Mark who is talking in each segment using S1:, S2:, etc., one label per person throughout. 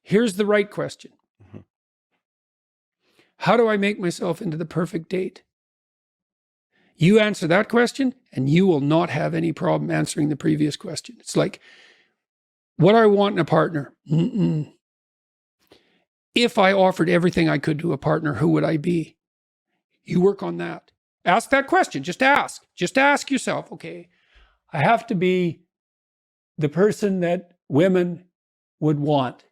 S1: Here's the right question.
S2: Mhm.
S1: How do I make myself into the perfect date? You answer that question and you will not have any problem answering the previous question. It's like, what do I want in a partner? If I offered everything I could to a partner, who would I be? You work on that. Ask that question. Just ask. Just ask yourself, okay, I have to be the person that women would want.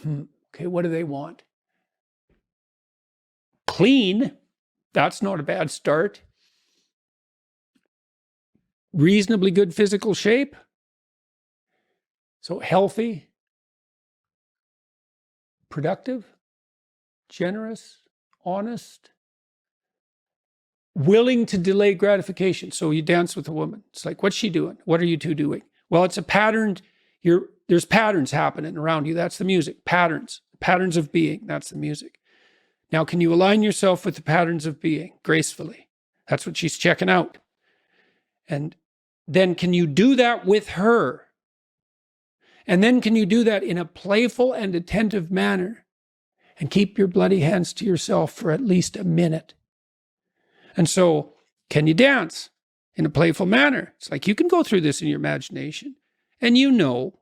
S1: Okay, what do they want? Clean. That's not a bad start. Reasonably good physical shape. So healthy, productive, generous, honest, willing to delay gratification. So you dance with a woman. It's like, what's she doing? What are you two doing? Well, it's a pattern. There's patterns happening around you. That's the music. Patterns of being. That's the music. Now, can you align yourself with the patterns of being gracefully? That's what she's checking out. And then can you do that with her? And then can you do that in a playful and attentive manner and keep your bloody hands to yourself for at least a minute? And so, can you dance in a playful manner? It's like you can go through this in your imagination and you'll know.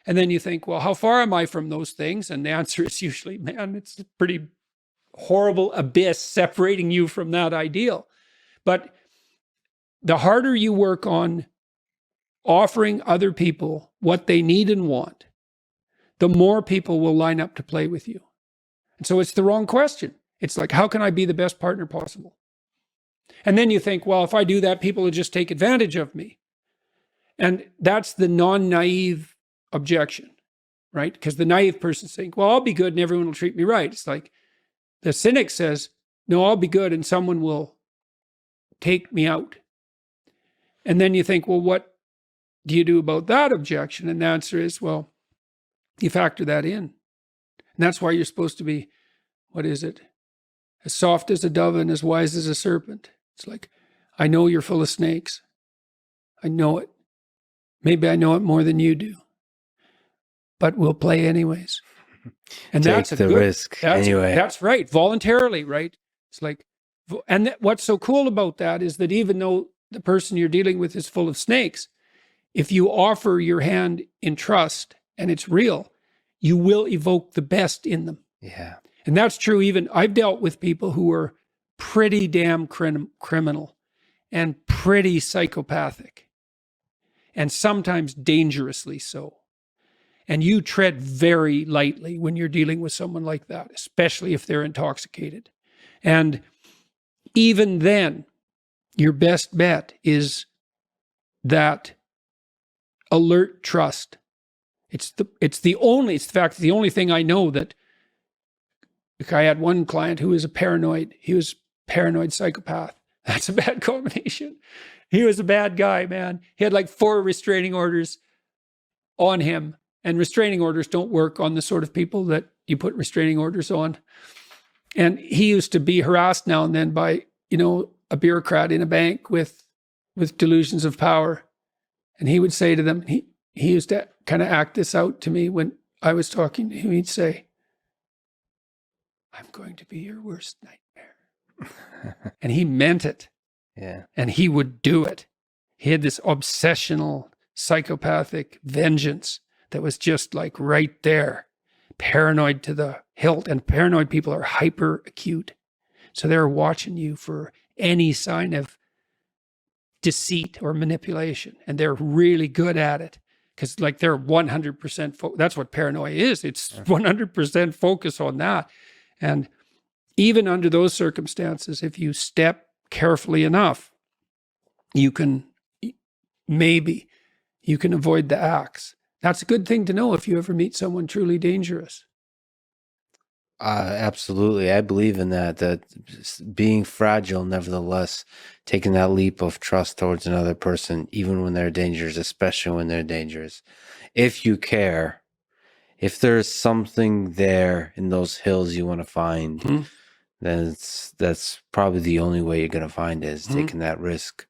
S1: And then you think, well, how far am I from those things? And the answer is usually, man, it's a pretty horrible abyss separating you from that ideal. But the harder you work on offering other people what they need and want, the more people will line up to play with you. And so it's the wrong question. It's like, how can I be the best partner possible? And then you think, well, if I do that, people will just take advantage of me. And that's the non-naive objection, right? Because the naive person's saying, well, I'll be good and everyone will treat me right. It's like the cynic says, no, I'll be good and someone will take me out. And then you think, well, what do you do about that objection? And the answer is, well, you factor that in. And that's why you're supposed to be, what is it? As soft as a dove and as wise as a serpent. It's like, I know you're full of snakes. I know it. Maybe I know it more than you do. But we'll play anyways. And
S2: Take
S1: that's a
S2: the
S1: good
S2: risk anyway.
S1: That's right. Voluntarily, right? It's like, and what's so cool about that is that even though the person you're dealing with is full of snakes, if you offer your hand in trust and it's real, you will evoke the best in them.
S2: Yeah.
S1: And that's true. Even I've dealt with people who are pretty damn criminal and pretty psychopathic and sometimes dangerously so. And you tread very lightly when you're dealing with someone like that, especially if they're intoxicated. And even then, your best bet is that alert trust. It's the fact that the only thing I know that, like, I had one client who was he was paranoid psychopath. That's a bad combination. He was a bad guy, man. He had like 4 restraining orders on him. And restraining orders don't work on the sort of people that you put restraining orders on. And he used to be harassed now and then by, a bureaucrat in a bank with delusions of power. And he would say to them, he used to kind of act this out to me when I was talking to him. He'd say, I'm going to be your worst nightmare. And he meant it.
S2: Yeah.
S1: And he would do it. He had this obsessional, psychopathic vengeance that was just like right there, paranoid to the hilt. And paranoid people are hyper acute. So they're watching you for any sign of deceit or manipulation. And they're really good at it because like they're 100%, that's what paranoia is. It's 100% focus on that. And even under those circumstances, if you step carefully enough, you can avoid the acts. That's a good thing to know if you ever meet someone truly dangerous.
S2: Absolutely. I believe in that being fragile, nevertheless, taking that leap of trust towards another person, even when they're dangerous, especially when they're dangerous. If you care, if there's something there in those hills you want to find, then that's probably the only way you're going to find it is taking that risk.